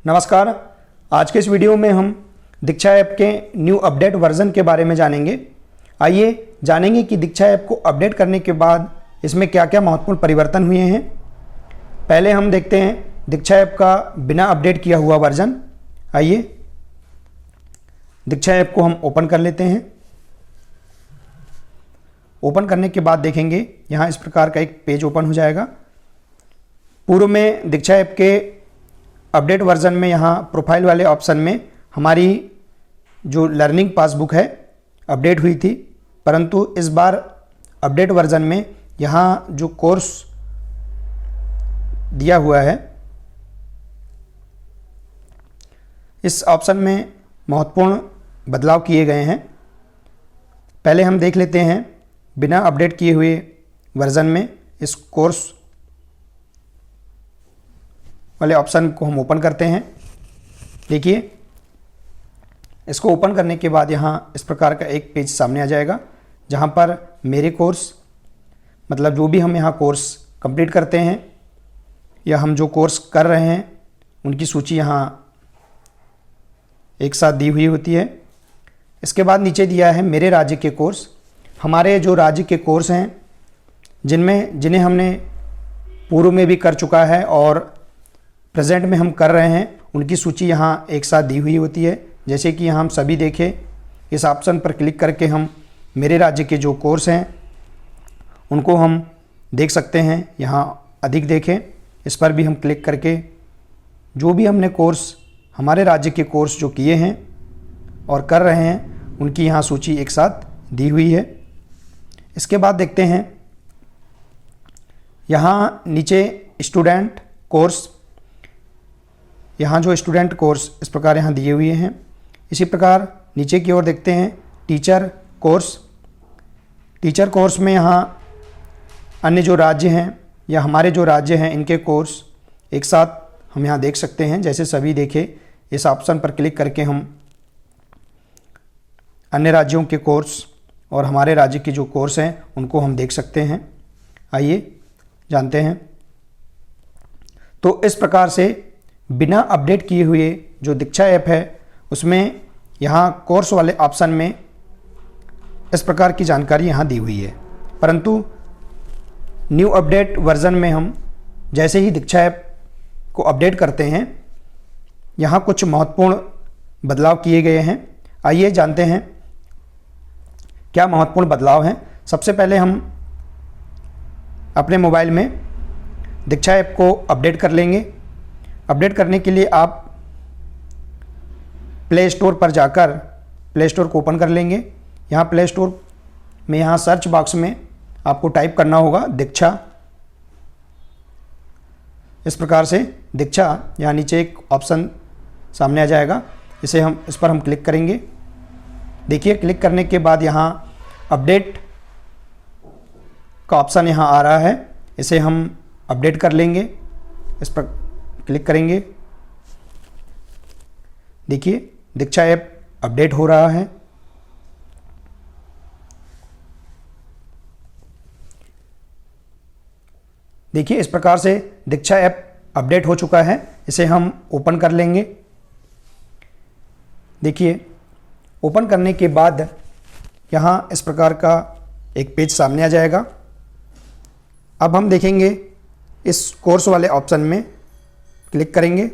नमस्कार। आज के इस वीडियो में हम दीक्षा ऐप के न्यू अपडेट वर्जन के बारे में जानेंगे। आइए जानेंगे कि दीक्षा ऐप को अपडेट करने के बाद इसमें क्या क्या महत्वपूर्ण परिवर्तन हुए हैं। पहले हम देखते हैं दीक्षा ऐप का बिना अपडेट किया हुआ वर्जन। आइए दीक्षा ऐप को हम ओपन कर लेते हैं। ओपन करने के बाद देखेंगे यहाँ इस प्रकार का एक पेज ओपन हो जाएगा। पूर्व में दीक्षा ऐप के अपडेट वर्जन में यहाँ प्रोफाइल वाले ऑप्शन में हमारी जो लर्निंग पासबुक है अपडेट हुई थी, परंतु इस बार अपडेट वर्जन में यहाँ जो कोर्स दिया हुआ है इस ऑप्शन में महत्वपूर्ण बदलाव किए गए हैं। पहले हम देख लेते हैं बिना अपडेट किए हुए वर्जन में इस कोर्स वाले ऑप्शन को हम ओपन करते हैं। देखिए इसको ओपन करने के बाद यहाँ इस प्रकार का एक पेज सामने आ जाएगा जहाँ पर मेरे कोर्स मतलब जो भी हम यहाँ कोर्स कंप्लीट करते हैं या हम जो कोर्स कर रहे हैं उनकी सूची यहाँ एक साथ दी हुई होती है। इसके बाद नीचे दिया है मेरे राज्य के कोर्स। हमारे जो राज्य के कोर्स हैं जिन्हें हमने पूर्व में भी कर चुका है और प्रेजेंट में हम कर रहे हैं उनकी सूची यहाँ एक साथ दी हुई होती है। जैसे कि यहाँ हम सभी देखें, इस ऑप्शन पर क्लिक करके हम मेरे राज्य के जो कोर्स हैं उनको हम देख सकते हैं। यहाँ अधिक देखें, इस पर भी हम क्लिक करके जो भी हमने कोर्स हमारे राज्य के कोर्स जो किए हैं और कर रहे हैं उनकी यहाँ सूची एक साथ दी हुई है। इसके बाद देखते हैं यहाँ नीचे स्टूडेंट कोर्स। यहाँ जो स्टूडेंट कोर्स इस प्रकार यहाँ दिए हुए हैं। इसी प्रकार नीचे की ओर देखते हैं टीचर कोर्स। टीचर कोर्स में यहाँ अन्य जो राज्य हैं या हमारे जो राज्य हैं इनके कोर्स एक साथ हम यहाँ देख सकते हैं। जैसे सभी देखें, इस ऑप्शन पर क्लिक करके हम अन्य राज्यों के कोर्स और हमारे राज्य के जो कोर्स हैं उनको हम देख सकते हैं। आइए जानते हैं। तो इस प्रकार से बिना अपडेट किए हुए जो दीक्षा ऐप है उसमें यहाँ कोर्स वाले ऑप्शन में इस प्रकार की जानकारी यहाँ दी हुई है, परंतु न्यू अपडेट वर्जन में हम जैसे ही दीक्षा ऐप को अपडेट करते हैं यहाँ कुछ महत्वपूर्ण बदलाव किए गए हैं। आइए जानते हैं क्या महत्वपूर्ण बदलाव हैं। सबसे पहले हम अपने मोबाइल में दीक्षा ऐप को अपडेट कर लेंगे। अपडेट करने के लिए आप प्ले स्टोर पर जाकर प्ले स्टोर को ओपन कर लेंगे। यहाँ प्ले स्टोर में यहाँ सर्च बॉक्स में आपको टाइप करना होगा दीक्षा। इस प्रकार से दीक्षा यहाँ नीचे एक ऑप्शन सामने आ जाएगा, इस पर हम क्लिक करेंगे। देखिए क्लिक करने के बाद यहाँ अपडेट का ऑप्शन यहाँ आ रहा है, इसे हम अपडेट कर लेंगे। इस पर क्लिक करेंगे। देखिए दीक्षा ऐप अपडेट हो रहा है। देखिए इस प्रकार से दीक्षा ऐप अपडेट हो चुका है। इसे हम ओपन कर लेंगे। देखिए ओपन करने के बाद यहाँ इस प्रकार का एक पेज सामने आ जाएगा। अब हम देखेंगे इस कोर्स वाले ऑप्शन में क्लिक करेंगे।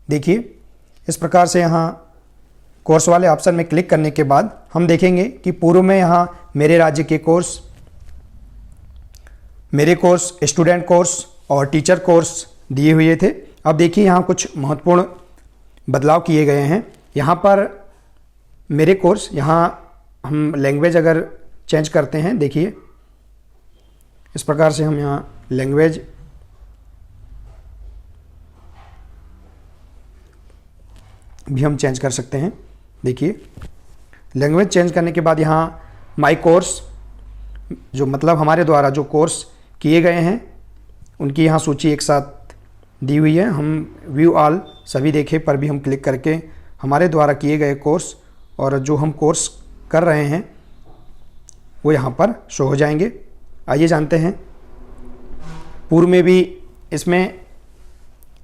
देखिए इस प्रकार से यहाँ कोर्स वाले ऑप्शन में क्लिक करने के बाद हम देखेंगे कि पूर्व में यहाँ मेरे राज्य के कोर्स, मेरे कोर्स, स्टूडेंट कोर्स और टीचर कोर्स दिए हुए थे। अब देखिए यहाँ कुछ महत्वपूर्ण बदलाव किए गए हैं। यहाँ पर मेरे कोर्स, यहाँ हम लैंग्वेज अगर चेंज करते हैं, देखिए इस प्रकार से हम यहाँ लैंग्वेज भी हम चेंज कर सकते हैं। देखिए लैंग्वेज चेंज करने के बाद यहाँ माई कोर्स, जो मतलब हमारे द्वारा जो कोर्स किए गए हैं उनकी यहाँ सूची एक साथ दी हुई है। हम व्यू ऑल सभी देखे पर भी हम क्लिक करके हमारे द्वारा किए गए कोर्स और जो हम कोर्स कर रहे हैं वो यहाँ पर शो हो जाएंगे। आइए जानते हैं पूर्व में भी इसमें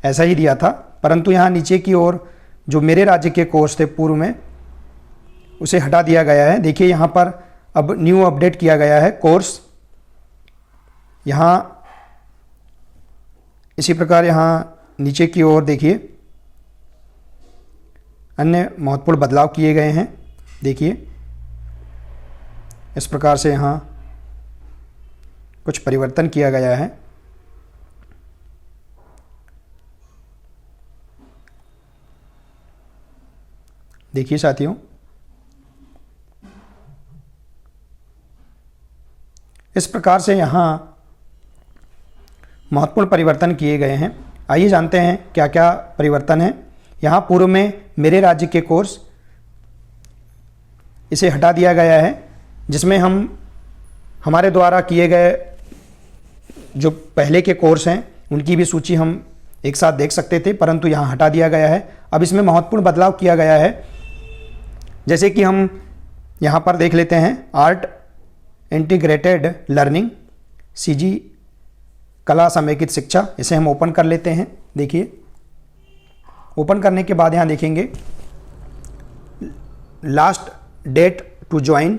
ऐसा ही दिया था, परंतु यहाँ नीचे की ओर जो मेरे राज्य के कोर्स थे पूर्व में, उसे हटा दिया गया है। देखिए यहाँ पर अब न्यू अपडेट किया गया है कोर्स। यहाँ इसी प्रकार यहाँ नीचे की ओर देखिए अन्य महत्वपूर्ण बदलाव किए गए हैं। देखिए इस प्रकार से यहाँ कुछ परिवर्तन किया गया है। देखिए साथियों, इस प्रकार से यहाँ महत्वपूर्ण परिवर्तन किए गए हैं। आइए जानते हैं क्या क्या परिवर्तन है। यहाँ पूर्व में मेरे राज्य के कोर्स, इसे हटा दिया गया है, जिसमें हम हमारे द्वारा किए गए जो पहले के कोर्स हैं उनकी भी सूची हम एक साथ देख सकते थे, परंतु यहाँ हटा दिया गया है। अब इसमें महत्वपूर्ण बदलाव किया गया है, जैसे कि हम यहाँ पर देख लेते हैं आर्ट इंटीग्रेटेड लर्निंग, सीजी कला समेकित शिक्षा। इसे हम ओपन कर लेते हैं। देखिए ओपन करने के बाद यहाँ देखेंगे लास्ट डेट टू ज्वाइन,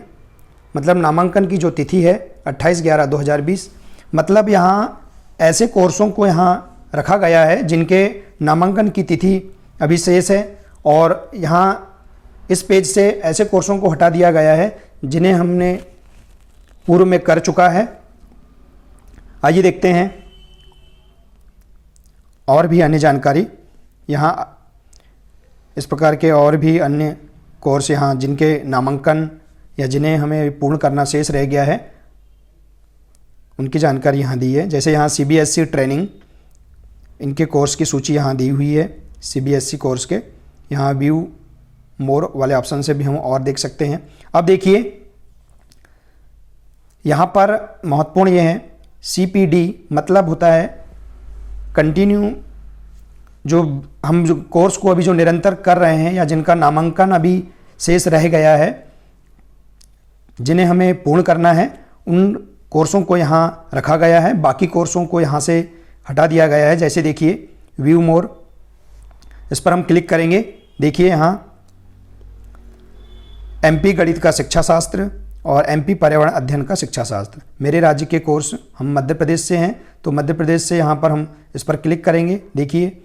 मतलब नामांकन की जो तिथि है 28/11/2020। मतलब यहाँ ऐसे कोर्सों को यहाँ रखा गया है जिनके नामांकन की तिथि अभी शेष है, और यहाँ इस पेज से ऐसे कोर्सों को हटा दिया गया है जिन्हें हमने पूर्व में कर चुका है। आइए देखते हैं और भी अन्य जानकारी। यहाँ इस प्रकार के और भी अन्य कोर्स यहाँ जिनके नामांकन या जिन्हें हमें पूर्ण करना शेष रह गया है, उनकी जानकारी यहाँ दी है। जैसे यहाँ CBSE ट्रेनिंग, इनके कोर्स की सूची यहाँ दी हुई है। CBSE कोर्स के यहाँ व्यू मोर वाले ऑप्शन से भी हम और देख सकते हैं। अब देखिए यहाँ पर महत्वपूर्ण ये है CPD, मतलब होता है कंटिन्यू, जो हम जो कोर्स को अभी जो निरंतर कर रहे हैं या जिनका नामांकन अभी शेष रह गया है, जिन्हें हमें पूर्ण करना है, उन कोर्सों को यहाँ रखा गया है। बाकी कोर्सों को यहाँ से हटा दिया गया है। जैसे देखिए व्यू मोर, इस पर हम क्लिक करेंगे। देखिए यहाँ MP गणित का शिक्षा शास्त्र और MP पर्यावरण अध्ययन का शिक्षा शास्त्र, मेरे राज्य के कोर्स, हम मध्य प्रदेश से हैं तो मध्य प्रदेश से यहाँ पर हम इस पर क्लिक करेंगे। देखिए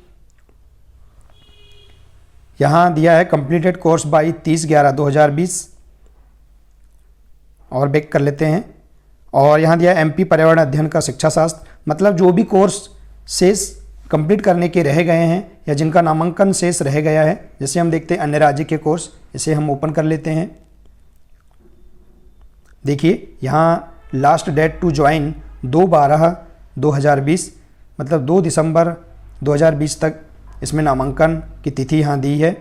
यहाँ दिया है कंप्लीटेड कोर्स बाई 30/11/2020, और बैक कर लेते हैं। और यहाँ दिया है MP पर्यावरण अध्ययन का शिक्षा शास्त्र, मतलब जो भी कोर्स शेष कंप्लीट करने के रह गए हैं या जिनका नामांकन शेष रह गया है। जैसे हम देखते हैं अन्य राज्य के कोर्स, इसे हम ओपन कर लेते हैं। देखिए यहाँ लास्ट डेट टू ज्वाइन 2/12/2020, मतलब 2 दिसंबर 2020 तक इसमें नामांकन की तिथि यहाँ दी है।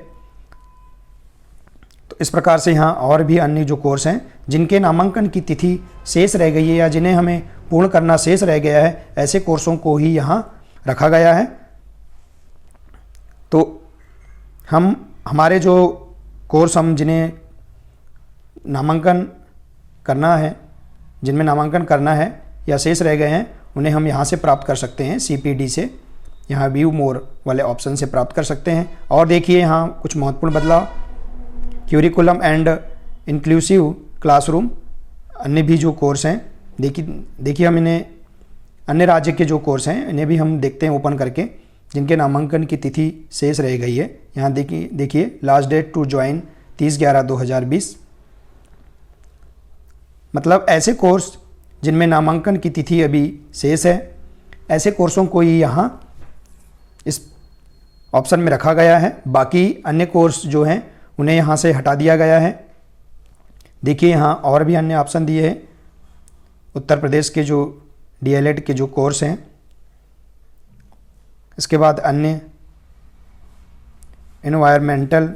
तो इस प्रकार से यहाँ और भी अन्य जो कोर्स हैं जिनके नामांकन की तिथि शेष रह गई है या जिन्हें हमें पूर्ण करना शेष रह गया है, ऐसे कोर्सों को ही यहाँ रखा गया है। तो हम हमारे जो कोर्स हम जिन्हें नामांकन करना है, जिनमें नामांकन करना है या शेष रह गए हैं, उन्हें हम यहाँ से प्राप्त कर सकते हैं। CPD से यहाँ व्यू मोर वाले ऑप्शन से प्राप्त कर सकते हैं। और देखिए यहाँ कुछ महत्वपूर्ण बदलाव, क्यूरिकुलम एंड इंक्लूसिव क्लासरूम, अन्य भी जो कोर्स हैं, देखिए हम इन्हें अन्य राज्य के जो कोर्स हैं इन्हें भी हम देखते हैं ओपन करके, जिनके नामांकन की तिथि शेष रह गई है। यहाँ देखिए लास्ट डेट टू ज्वाइन 30/11/2020, मतलब ऐसे कोर्स जिनमें नामांकन की तिथि अभी शेष है, ऐसे कोर्सों को ही यहाँ इस ऑप्शन में रखा गया है। बाकी अन्य कोर्स जो हैं उन्हें यहाँ से हटा दिया गया है। देखिए यहाँ और भी अन्य ऑप्शन दिए हैं। उत्तर प्रदेश के जो DLED के जो कोर्स हैं, इसके बाद अन्य एनवायरमेंटल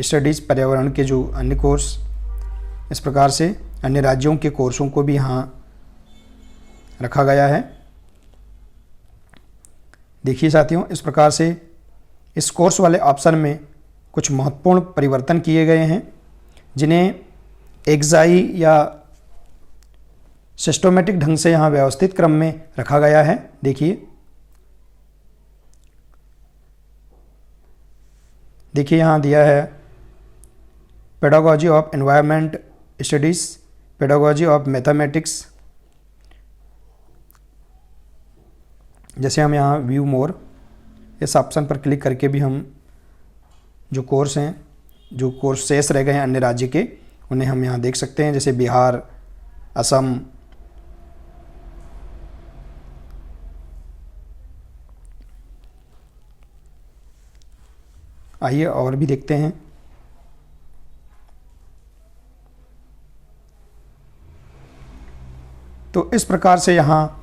स्टडीज़, पर्यावरण के जो अन्य कोर्स, इस प्रकार से अन्य राज्यों के कोर्सों को भी यहाँ रखा गया है। देखिए साथियों, इस प्रकार से इस कोर्स वाले ऑप्शन में कुछ महत्वपूर्ण परिवर्तन किए गए हैं, जिन्हें एक्साई या सिस्टमेटिक ढंग से यहाँ व्यवस्थित क्रम में रखा गया है। देखिए यहाँ दिया है pedagogy of environment studies, pedagogy of mathematics. जैसे हम यहाँ व्यू मोर इस ऑप्शन पर क्लिक करके भी हम जो कोर्स हैं, जो कोर्स शेष रह गए हैं अन्य राज्य के, उन्हें हम यहाँ देख सकते हैं। जैसे बिहार, असम, आइए और भी देखते हैं। तो इस प्रकार से यहाँ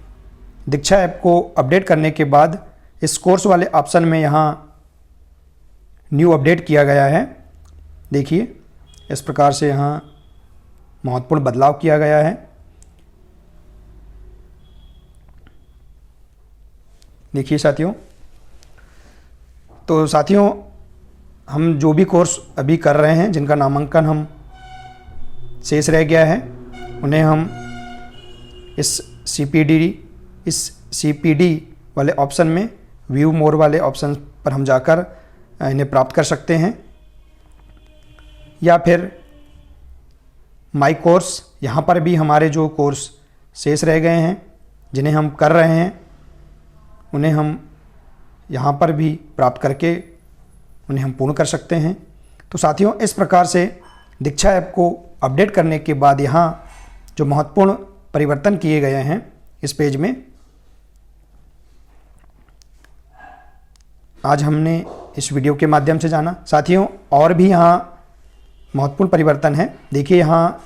दीक्षा ऐप को अपडेट करने के बाद इस कोर्स वाले ऑप्शन में यहाँ न्यू अपडेट किया गया है। देखिए इस प्रकार से यहाँ महत्वपूर्ण बदलाव किया गया है। देखिए साथियों, तो साथियों हम जो भी कोर्स अभी कर रहे हैं, जिनका नामांकन हम शेष रह गया है, उन्हें हम इस CPD वाले ऑप्शन में व्यू मोर वाले ऑप्शन पर हम जाकर इन्हें प्राप्त कर सकते हैं, या फिर माई कोर्स, यहाँ पर भी हमारे जो कोर्स शेष रह गए हैं जिन्हें हम कर रहे हैं, उन्हें हम यहाँ पर भी प्राप्त करके उन्हें हम पूर्ण कर सकते हैं। तो साथियों इस प्रकार से दीक्षा ऐप को अपडेट करने के बाद यहाँ जो महत्वपूर्ण परिवर्तन किए गए हैं इस पेज में, आज हमने इस वीडियो के माध्यम से जाना। साथियों और भी यहाँ महत्वपूर्ण परिवर्तन है। देखिए यहाँ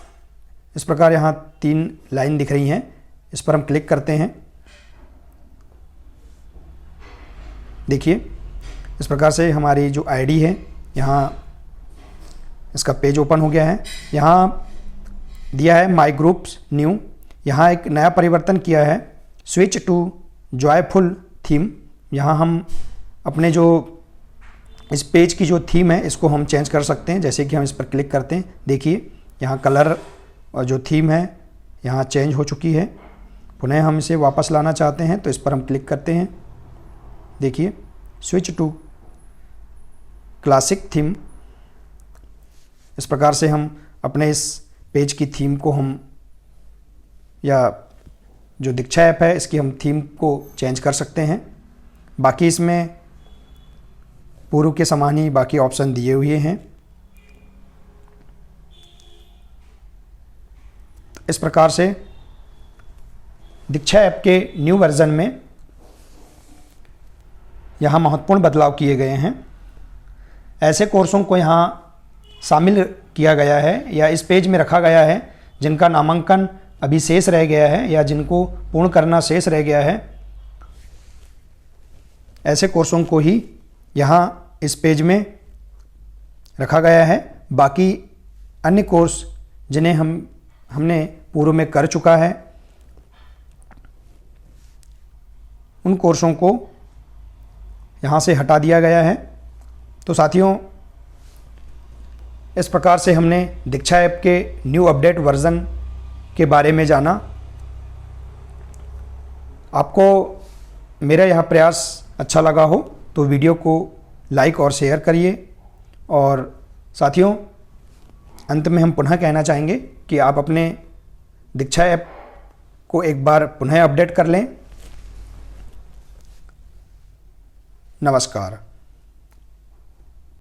इस प्रकार यहाँ 3 लाइन दिख रही हैं, इस पर हम क्लिक करते हैं। देखिए इस प्रकार से हमारी जो आईडी है, यहाँ इसका पेज ओपन हो गया है। यहाँ दिया है माई ग्रुप्स न्यू, यहाँ एक नया परिवर्तन किया है, स्विच टू जॉयफुल थीम। यहाँ हम अपने जो इस पेज की जो थीम है इसको हम चेंज कर सकते हैं। जैसे कि हम इस पर क्लिक करते हैं, देखिए यहाँ कलर और जो थीम है यहाँ चेंज हो चुकी है। पुनः हम इसे वापस लाना चाहते हैं तो इस पर हम क्लिक करते हैं। देखिए स्विच टू क्लासिक थीम। इस प्रकार से हम अपने इस पेज की थीम को हम, या जो दीक्षा ऐप है इसकी हम थीम को चेंज कर सकते हैं। बाकी इसमें पूर्व के समान ही बाकी ऑप्शन दिए हुए हैं। इस प्रकार से दीक्षा ऐप के न्यू वर्जन में यहाँ महत्वपूर्ण बदलाव किए गए हैं। ऐसे कोर्सों को यहाँ शामिल किया गया है या इस पेज में रखा गया है जिनका नामांकन अभी शेष रह गया है या जिनको पूर्ण करना शेष रह गया है। ऐसे कोर्सों को ही यहाँ इस पेज में रखा गया है। बाकी अन्य कोर्स जिन्हें हमने पूर्व में कर चुका है, उन कोर्सों को यहाँ से हटा दिया गया है। तो साथियों इस प्रकार से हमने दीक्षा ऐप के न्यू अपडेट वर्जन के बारे में जाना। आपको मेरा यह प्रयास अच्छा लगा हो तो वीडियो को लाइक और शेयर करिए। और साथियों अंत में हम पुनः कहना चाहेंगे कि आप अपने दीक्षा ऐप को एक बार पुनः अपडेट कर लें। नमस्कार।